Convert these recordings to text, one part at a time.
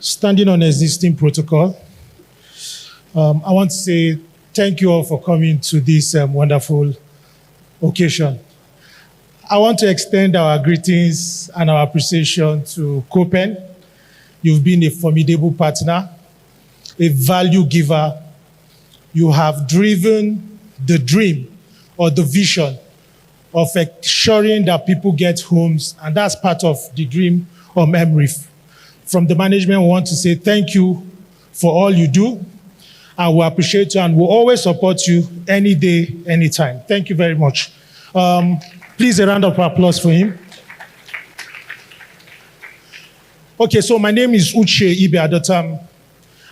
Standing on existing protocol, I want to say thank you all for coming to this wonderful occasion. I want to extend our greetings and our appreciation to COPEN. You've been a formidable partner, a value giver. You have driven the dream or the vision of ensuring that people get homes, and that's part of the dream of MREIF. From the management, we want to say thank you for all you do, and we appreciate you, and we'll always support you any day, anytime. Thank you very much. Please, a round of applause for him. Okay, so my name is Uche Ibeadotam.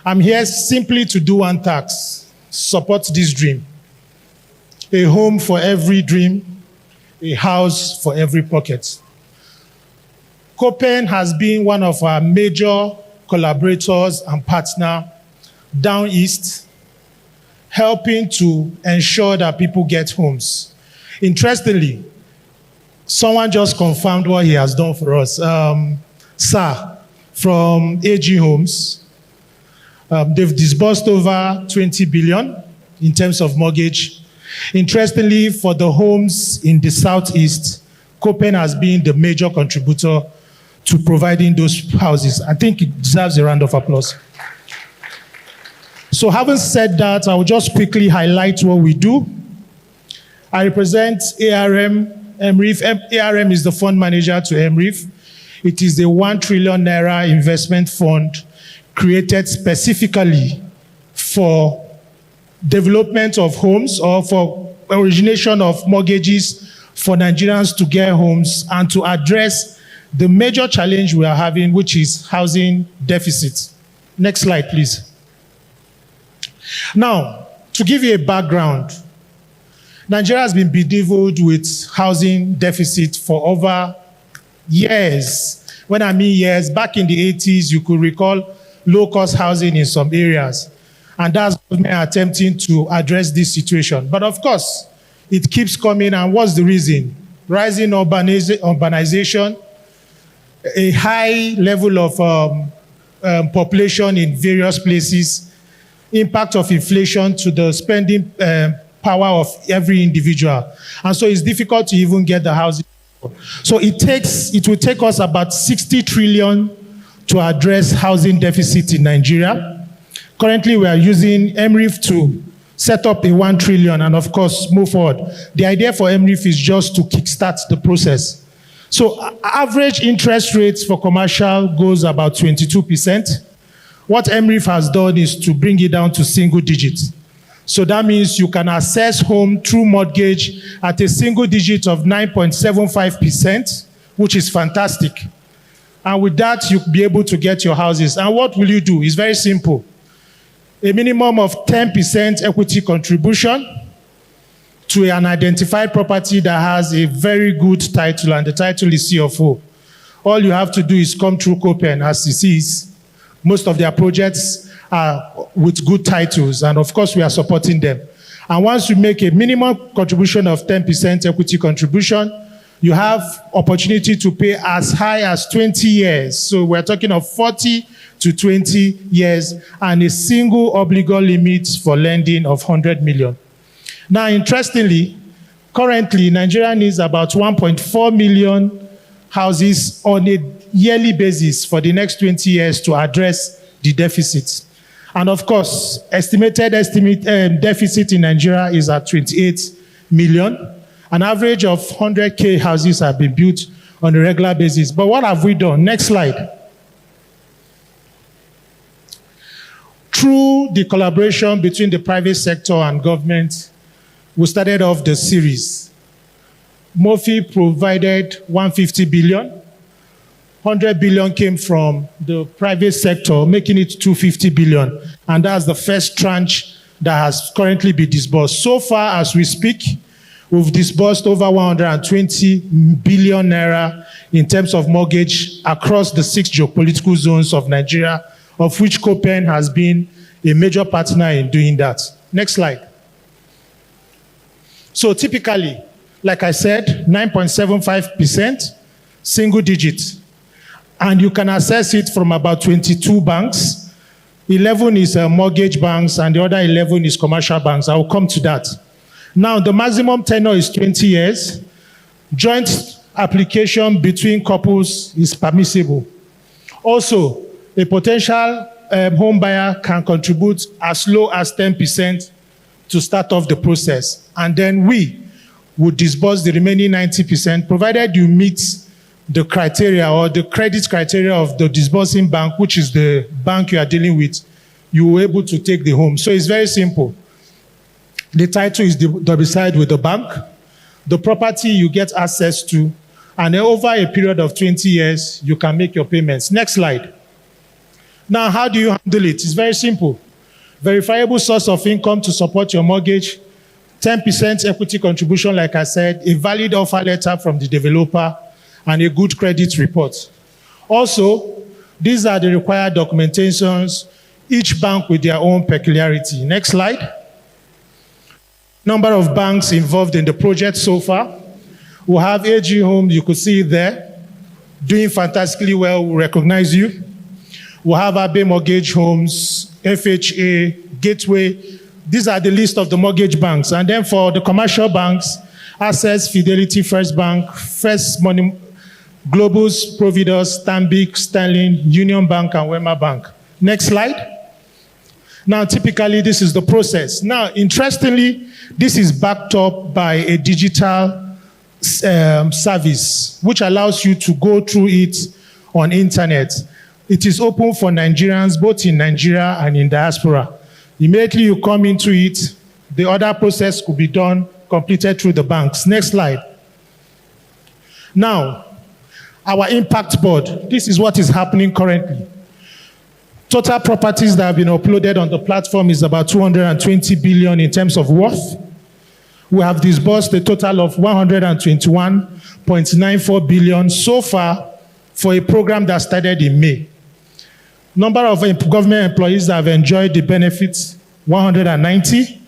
I'm here simply to do one task: support this dream. A home for every dream, a house for every pocket. COPEN has been one of our major collaborators and partner down east, helping to ensure that people get homes. Interestingly, someone just confirmed what he has done for us. Sir, from AG Homes, they've disbursed over 20 billion in terms of mortgage. Interestingly, for the homes in the southeast, COPEN has been the major contributor to providing those houses. I think it deserves a round of applause. So having said that, I will just quickly highlight what we do. I represent ARM, MREIF. ARM is the fund manager to MREIF. It is a 1 trillion naira investment fund created specifically for development of homes or for origination of mortgages for Nigerians to get homes and to address the major challenge we are having, which is housing deficit. Next slide, please. Now, to give you a background, Nigeria has been bedeviled with housing deficit for over years. When I mean years, back in the 80s, you could recall low-cost housing in some areas. And that's government attempting to address this situation. But of course, it keeps coming, and what's the reason? Rising urbanization, a high level of population in various places, impact of inflation to the spending power of every individual. And so it's difficult to even get the housing. So it will take us about 60 trillion to address housing deficit in Nigeria. Currently, we are using MREIF to set up a 1 trillion and, of course, move forward. The idea for MREIF is just to kickstart the process. So average interest rates for commercial goes about 22%. What MREIF has done is to bring it down to single digits. So that means you can access home through mortgage at a single digit of 9.75%, which is fantastic. And with that, you'll be able to get your houses. And what will you do? It's very simple. A minimum of 10% equity contribution to an identified property that has a very good title, and the title is CFO. All you have to do is come through COPEN, as it is. Most of their projects are with good titles, and of course we are supporting them. And once you make a minimum contribution of 10% equity contribution, you have opportunity to pay as high as 20 years. So we're talking of 40 to 20 years, and a single obligor limit for lending of 100 million. Now, interestingly, currently, Nigeria needs about 1.4 million houses on a yearly basis for the next 20 years to address the deficit. And of course, estimated deficit in Nigeria is at 28 million. An average of 100K houses have been built on a regular basis. But what have we done? Next slide. Through the collaboration between the private sector and government, we started off the series. MREIF provided 150 billion. 100 billion came from the private sector, making it 250 billion. And that's the first tranche that has currently been disbursed. So far as we speak, we've disbursed over 120 billion naira in terms of mortgage across the 6 geopolitical zones of Nigeria, of which COPEN has been a major partner in doing that. Next slide. So typically, like I said, 9.75%, single digit. And you can access it from about 22 banks. 11 is mortgage banks, and the other 11 is commercial banks. I will come to that. Now, the maximum tenure is 20 years. Joint application between couples is permissible. Also, a potential home buyer can contribute as low as 10% to start off the process. And then we would disburse the remaining 90%, provided you meet the criteria or the credit criteria of the disbursing bank, which is the bank you are dealing with. You will be able to take the home. So it's very simple. The title is domiciled with the bank. The property you get access to, and then over a period of 20 years, you can make your payments. Next slide. Now, how do you handle it? It's very simple. Verifiable source of income to support your mortgage, 10% equity contribution, like I said, a valid offer letter from the developer, and a good credit report. Also, these are the required documentations, each bank with their own peculiarity. Next slide. Number of banks involved in the project so far. We have AG Home, you could see it there, doing fantastically well, we recognize you. We have Abe Mortgage Homes, FHA, Gateway. These are the list of the mortgage banks. And then for the commercial banks, Access, Fidelity, First Bank, First Money, Globus, Providus, Stanbic, Sterling, Union Bank, and Wema Bank. Next slide. Now, typically, this is the process. Now, interestingly, this is backed up by a digital service, which allows you to go through it on internet. It is open for Nigerians, both in Nigeria and in diaspora. Immediately you come into it, the other process could be done, completed through the banks. Next slide. Now, our impact board. This is what is happening currently. Total properties that have been uploaded on the platform is about 220 billion in terms of worth. We have disbursed a total of 121.94 billion so far for a program that started in May. Number of government employees that have enjoyed the benefits, 190.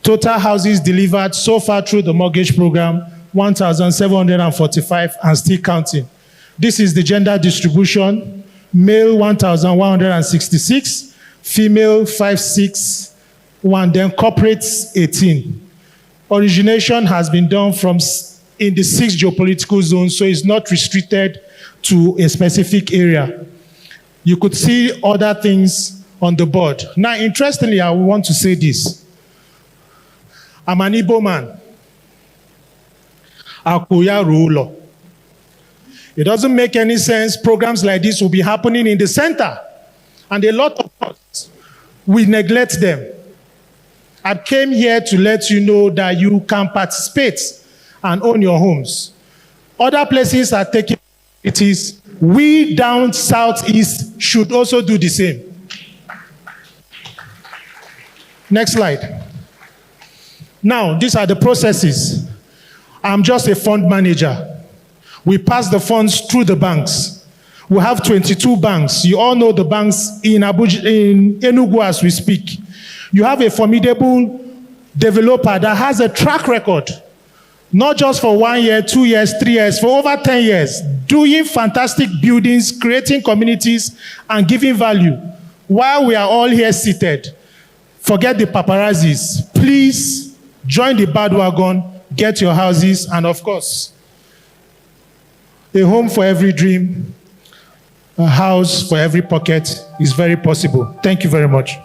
Total houses delivered so far through the mortgage program, 1,745 and still counting. This is the gender distribution. Male 1,166, female 561, then corporates 18. Origination has been done from in the 6 geopolitical zones, so it's not restricted to a specific area. You could see other things on the board. Now, interestingly, I want to say this. I'm an Igbo man. Akuya ruler. It doesn't make any sense. Programs like this will be happening in the center. And a lot of us, we neglect them. I came here to let you know that you can participate and own your homes. Other places are taking it is. We down southeast should also do the same. Next slide. Now, these are the processes. I'm just a fund manager. We pass the funds through the banks. We have 22 banks. You all know the banks in Abuja, in Enugu as we speak. You have a formidable developer that has a track record, not just for 1 year, 2 years, 3 years, for over 10 years, doing fantastic buildings, creating communities, and giving value. While we are all here seated, forget the paparazzis. Please join the bandwagon, get your houses, and of course, a home for every dream, a house for every pocket is very possible. Thank you very much.